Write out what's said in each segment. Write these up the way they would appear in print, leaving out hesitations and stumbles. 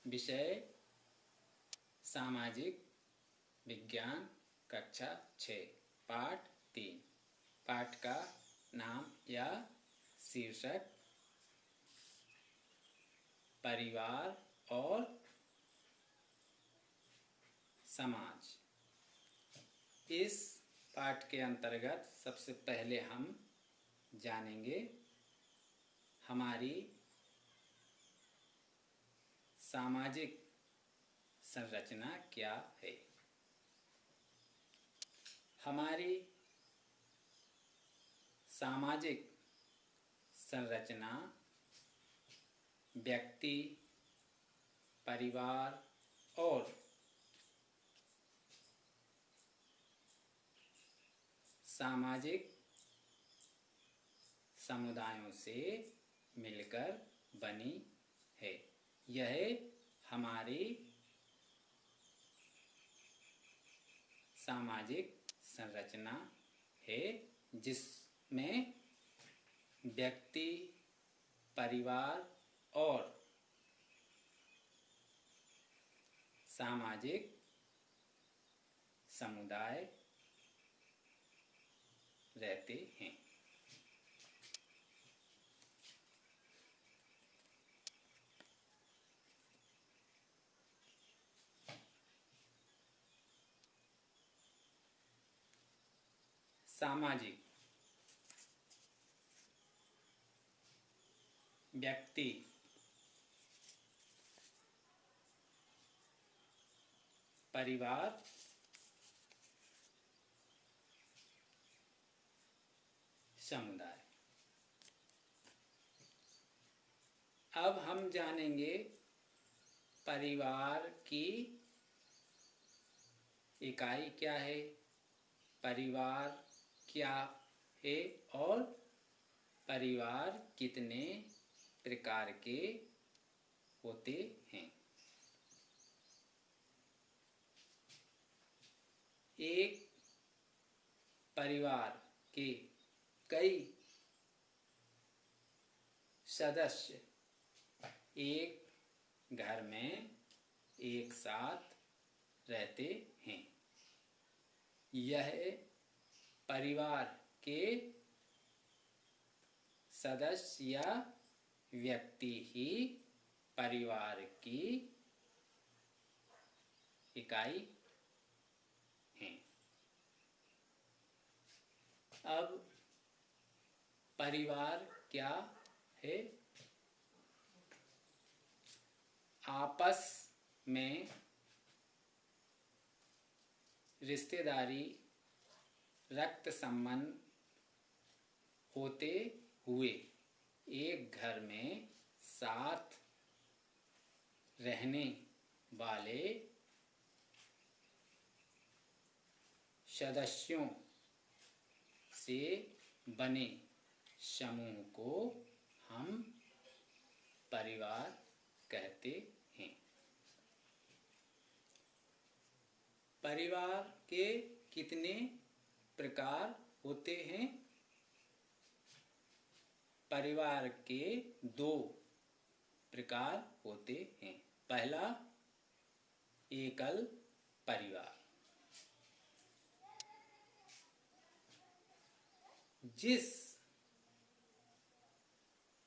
विषय सामाजिक विज्ञान कक्षा 6 पाठ 3। पाठ का नाम या शीर्षक परिवार और समाज। इस पाठ के अंतर्गत सबसे पहले हम जानेंगे हमारी सामाजिक संरचना क्या है। हमारी सामाजिक संरचना व्यक्ति, परिवार और सामाजिक समुदायों से मिलकर बनी है। यह हमारी सामाजिक संरचना है, जिसमें व्यक्ति, परिवार और सामाजिक समुदाय रहते हैं। सामाजिक व्यक्ति, परिवार, समुदाय। अब हम जानेंगे परिवार की इकाई क्या है, परिवार क्या है और परिवार कितने प्रकार के होते हैं। एक परिवार के कई सदस्य एक घर में एक साथ रहते हैं। यह परिवार के सदस्य या व्यक्ति ही परिवार की इकाई हैं। अब परिवार क्या है? आपस में रिश्तेदारी, रक्त संबंध होते हुए एक घर में साथ रहने वाले सदस्यों से बने समूह को हम परिवार कहते हैं। परिवार के कितने प्रकार होते हैं? परिवार के 2 प्रकार होते हैं। पहला, एकल परिवार। जिस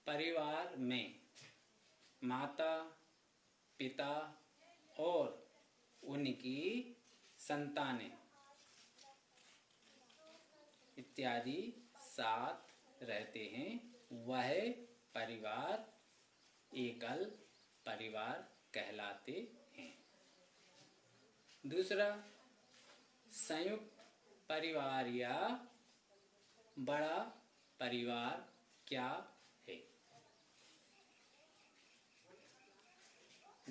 परिवार में माता, पिता और उनकी संतानें इत्यादि साथ रहते हैं, वह परिवार एकल परिवार कहलाते हैं। दूसरा, संयुक्त परिवार या बड़ा परिवार क्या है?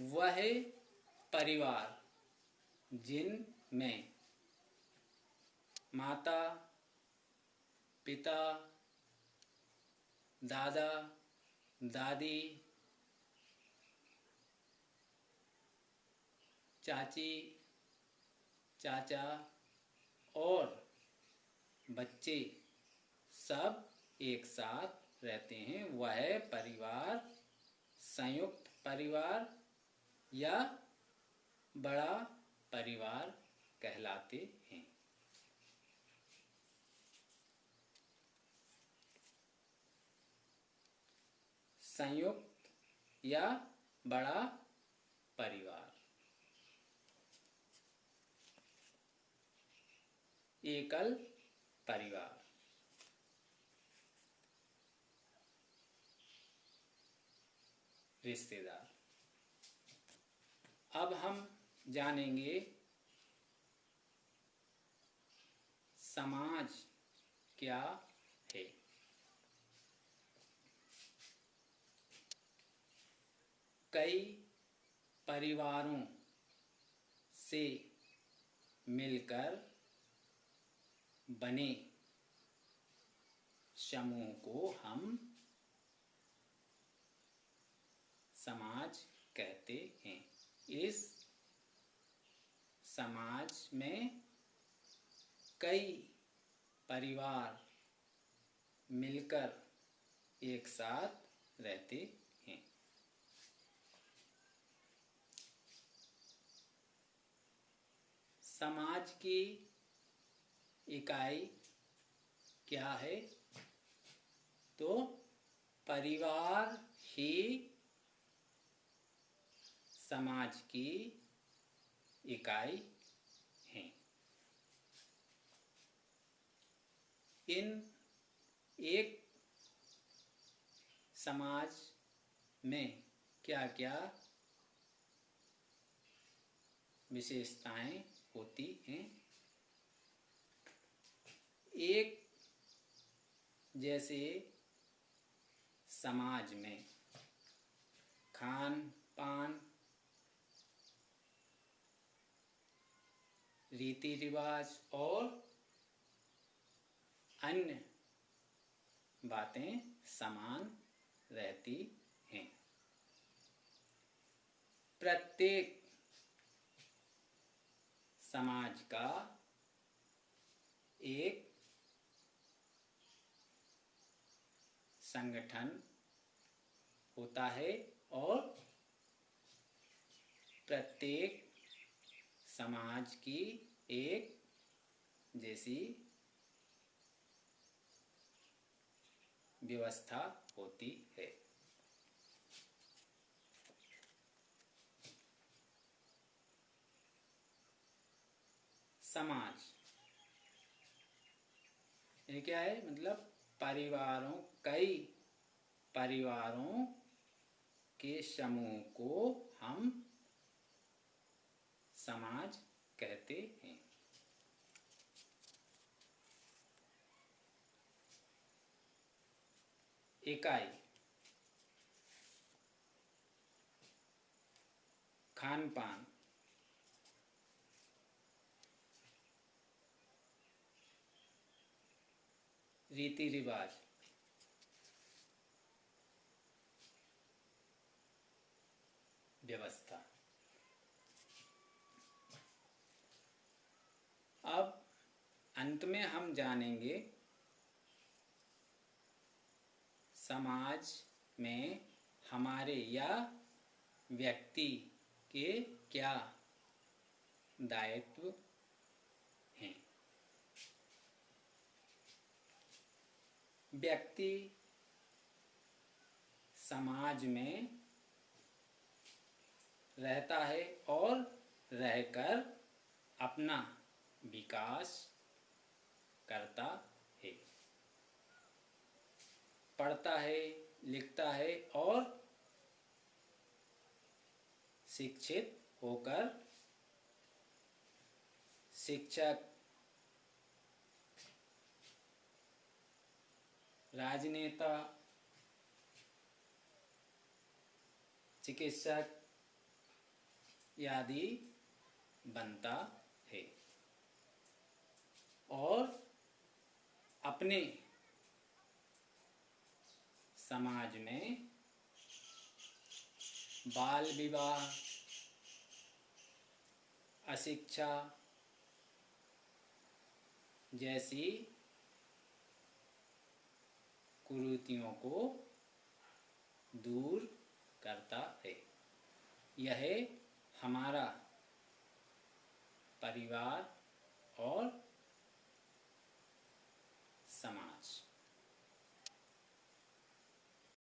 वह परिवार जिनमें माता, पिता, दादा, दादी, चाची, चाचा और बच्चे सब एक साथ रहते हैं वह परिवार संयुक्त परिवार या बड़ा परिवार कहलाते हैं। संयुक्त या बड़ा परिवार। एकल परिवार। रिश्तेदार। अब हम जानेंगे समाज क्या है। कई परिवारों से मिलकर बने समूह को हम समाज कहते हैं। इस समाज में कई परिवार मिलकर एक साथ रहते हैं। समाज की इकाई क्या है? तो परिवार ही समाज की इकाई है। एक समाज में क्या क्या विशेषताएं होती हैं? एक जैसे समाज में खान पान, रीति रिवाज और अन्य बातें समान रहती हैं। प्रत्येक समाज का एक संगठन होता है और प्रत्येक समाज की एक जैसी व्यवस्था होती है। समाज ये क्या है? मतलब कई परिवारों के समूह को हम समाज कहते हैं। इकाई खान पान, रीति रिवाज, व्यवस्था। अब अंत में हम जानेंगे समाज में हमारे या व्यक्ति के क्या दायित्व हैं। व्यक्ति समाज में रहता है और रहकर अपना विकास करता है, पढ़ता है, लिखता है और शिक्षित होकर शिक्षक, राजनेता, चिकित्सक आदि बनता है और अपने समाज में बाल विवाह, अशिक्षा जैसी कुरीतियों को दूर करता है। यह हमारा परिवार और